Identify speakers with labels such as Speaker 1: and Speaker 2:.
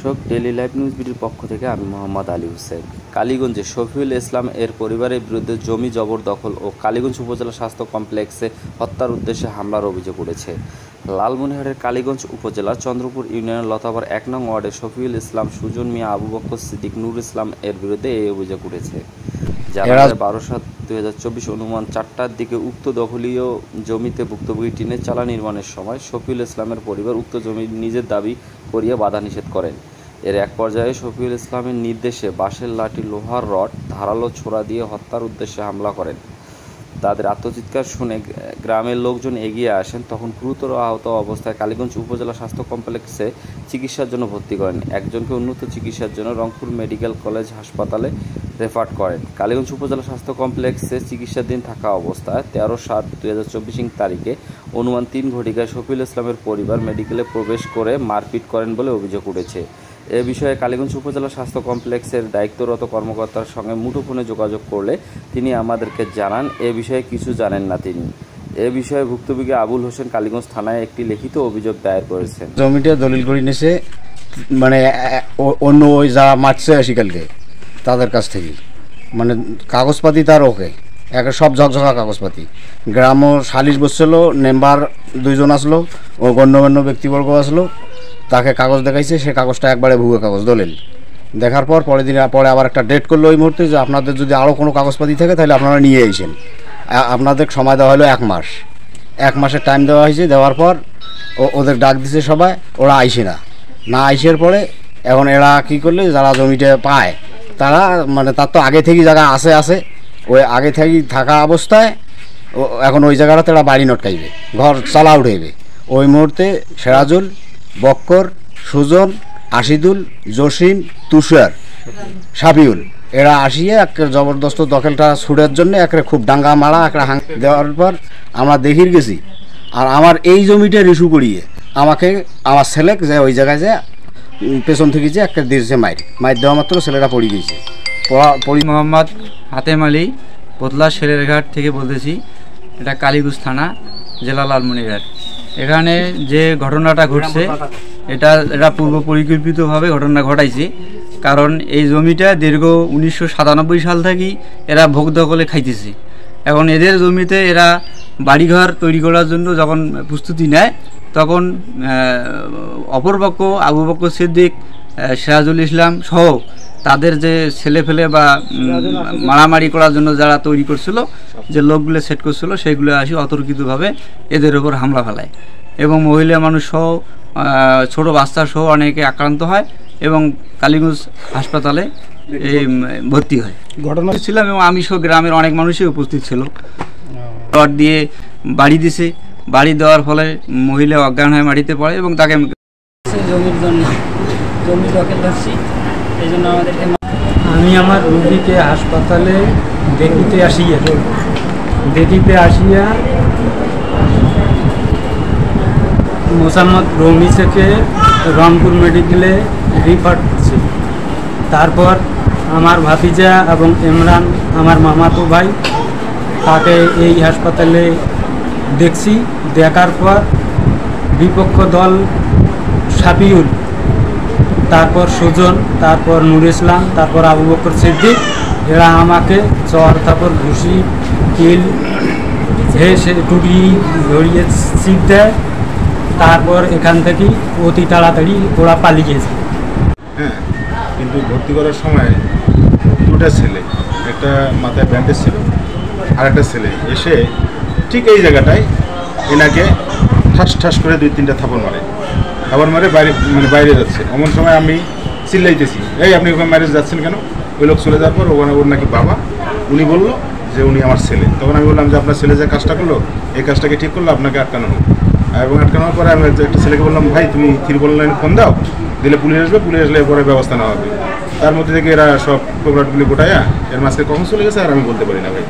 Speaker 1: দর্শক, daily live news বিডির পক্ষ থেকে আমি মোহাম্মদ আলী হোসেন। কালীগঞ্জে শফিউল ইসলাম এর পরিবারের বিরুদ্ধে জমি জবরদখল ও কালীগঞ্জ উপজেলা স্বাস্থ্য কমপ্লেক্সে হত্যার উদ্দেশ্যে হামলার অভিযোগ উঠেছে। লালমনিরহাটের কালীগঞ্জ উপজেলার চন্দ্রপুর ইউনিয়নের লতাবার ১ নং ওয়ার্ডে শফিউল ইসলাম, সুজন মিয়া, আবু বকর সিদ্দিক, নূর ইসলাম এর বিরুদ্ধে এই অভিযোগ উঠেছে। জানা যায় ১২/৭/২০২৪ অনুমান ৪টার দিকে উক্ত দখলীয় জমিতে ভুক্তভোগী টিনের চালা নির্মাণের সময় শফিউল ইসলামের পরিবার উক্ত জমি নিজের দাবি করিয়ে বাধা নিষেধ করেন। এর এক পর্যায়ে শফিউল ইসলামের নির্দেশে বাঁশের লাঠি, লোহার রড, ধারালো ছোরা দিয়ে হত্যার উদ্দেশ্যে হামলা করেন। তাদের আত্মচিৎকার শুনে গ্রামের লোকজন এগিয়ে আসেন। তখন গুরুতর আহত অবস্থায় কালীগঞ্জ উপজেলা স্বাস্থ্য কমপ্লেক্সে চিকিৎসার জন্য ভর্তি করেন। একজনকে উন্নত চিকিৎসার জন্য রংপুর মেডিকেল কলেজ হাসপাতালে রেফার করেন। কালীগঞ্জ উপজেলা স্বাস্থ্য কমপ্লেক্সে চিকিৎসাধীন থাকা অবস্থায় ১৩/৭/২০২৪ তারিখে অনুমান ৩ ঘটিকায় শফিউল ইসলামের পরিবার মেডিকেলে প্রবেশ করে মারপিট করেন বলে অভিযোগ উঠেছে। এ বিষয়ে কালীগঞ্জ উপজেলা স্বাস্থ্য কমপ্লেক্সের দায়িত্বরত কর্মকর্তার সঙ্গে মুঠোফোনে যোগাযোগ করলে তিনি আমাদেরকে জানান এ বিষয়ে কিছু জানেন না তিনি। এ বিষয়ে ভুক্তভোগী আবুল হোসেন কালীগঞ্জ থানায় একটি লিখিত অভিযোগ দায়ের করেছেন।
Speaker 2: জমিটা দলিল করে নিয়েছে, মানে অন্য ওই যারা মারছে আশিকালকে তাদের কাছ থেকে, মানে কাগজপাতি তার ওকে একে সব ঝকঝকা কাগজপাতি। গ্রামও সালিশ বসছিল, মেম্বার 2 জন আসলো ও গণ্যমান্য ব্যক্তিবর্গ আসলো, তাকে কাগজ দেখাইছে, সে কাগজটা একবারে ভুয়ো কাগজ দলিল। দেখার পর পরের দিন পরে আবার একটা ডেট করলো ওই মুহূর্তে যে আপনাদের যদি আরও কোনো কাগজপাতি থাকে তাহলে আপনারা নিয়ে আইসেন। আপনাদের সময় দেওয়া হলো 1 মাস। 1 মাসের টাইম দেওয়া হয়েছে। দেওয়ার পর ওদের ডাক দিছে সবাই, ওরা আইসে না আইসের পরে এখন এরা কী করলে, যারা জমিটা পায় তারা, মানে তার তো আগে থেকেই জায়গা আছে ওই আগে থেকেই থাকা অবস্থায় এখন ওই জায়গাটাতে এরা বাড়ি নটকাইবে, ঘর চালা উঠাইবে। ওই মুহূর্তে সেরাজুল, বক্কর, সুজন, আশিদুল, জসিম, তুষার, সাবিউল এরা আসিয়ে একটা জবরদস্ত দখলটা ছুড়ার জন্য একটা খুব ডাঙ্গা মারা একটা দেওয়ার পর আমরা দেখির গেছি। আর আমার এই জমিটা রিস্যু করিয়ে আমাকে আমার ছেলে যে ওই জায়গায় যে পেছন থেকে যে একটা দিয়েছে মাইর দেওয়া মাত্র ছেলেটা পড়ে গিয়েছে।
Speaker 3: মোহাম্মদ হাতেম আলী, পোতলা শেরেরঘাট থেকে বলতেছি। এটা কালীগঞ্জ থানা, জেলা লালমনিরহাট। এখানে যে ঘটনাটা ঘটছে এটা পূর্ব পরিকল্পিতভাবে ঘটনা ঘটাইছে। কারণ এই জমিটা দীর্ঘ 1997 সাল থেকেই এরা ভোগ দখলে খাইতেছে। এখন এদের জমিতে এরা বাড়িঘর তৈরি করার জন্য যখন প্রস্তুতি নেয়, তখন অপরপক্ষ আবু বকর সিদ্দিক, সিরাজুল ইসলাম সহ তাদের যে ছেলেফেলে বা মারামারি করার জন্য যারা তৈরি করছিল, যে লোকগুলো সেট করছিল, সেগুলো আসি অতর্কিতভাবে এদের ওপর হামলা ফেলায় এবং মহিলা মানুষ সহ ছোটো বাচ্চা সহ অনেকে আক্রান্ত হয় এবং কালীগঞ্জ হাসপাতালে ভর্তি হয়। ঘটনা ছিলাম এবং আমি সহ গ্রামের অনেক মানুষই উপস্থিত ছিল। রড দিয়ে বাড়ি দিছে, বাড়ি দেওয়ার ফলে মহিলা অজ্ঞান হয়ে মাটিতে পড়ে এবং তাকে
Speaker 4: জমির জন্য জমি দখল করছি, এই জন্য আমাদেরকে।
Speaker 5: আমি আমার রোগীকে হাসপাতালে দেখিতে আসিয়া মোসাম্মদ রমিসকে রংপুর মেডিকেলে রিফার করছি। তারপর আমার ভাতিজা এবং ইমরান, আমার মামাতো ভাই, তাকে এই হাসপাতালে দেখছি। দেখার পর বিপক্ষ দল সাবিউল, তারপর সুজন, তারপর নূর ইসলাম, তারপর আবু বকর সিদ্দিক, এরা আমাকে চর, তারপর ঘুষি, কিল, টুটি ধরিয়ে চিপ দেয়। তারপর এখান থেকে অতি তাড়াতাড়ি ওরা পালিয়ে গেছে।
Speaker 6: হ্যাঁ, কিন্তু ভর্তি করার সময় 2টা ছেলে, একটা মাথায় ব্যান্ডেজ ছিল, আর একটা ছেলে এসে ঠিক এই জায়গাটায় এনাকে ঠাস করে 2-3টা থাপড় মারে বাইরে যাচ্ছে। এমন সময় আমি চিল্লাইতেছি, এই আপনি ওখানে বাইরে যাচ্ছেন কেন? ওই লোক চলে যাওয়ার পর ওখানে ওর নাকি বাবা, উনি বললো যে উনি আমার ছেলে। তখন আমি বললাম যে আপনার ছেলে যে কাজটা করলো, এই কাজটাকে ঠিক করলো, আপনাকে আটকানো হোক। এবং আটকানোর পরে আমি একটা ছেলেকে বললাম, ভাই তুমি 311 লাইনে ফোন দাও, দিলে পুলিশ আসবে, পুলিশ আসলে পরে ব্যবস্থা নেওয়া হবে। তার মধ্যে থেকে এরা সব প্রোগ্রামগুলি গোটাইয়া এর মাঝে কখন চলে গেছে আর আমি বলতে পারি না ভাই।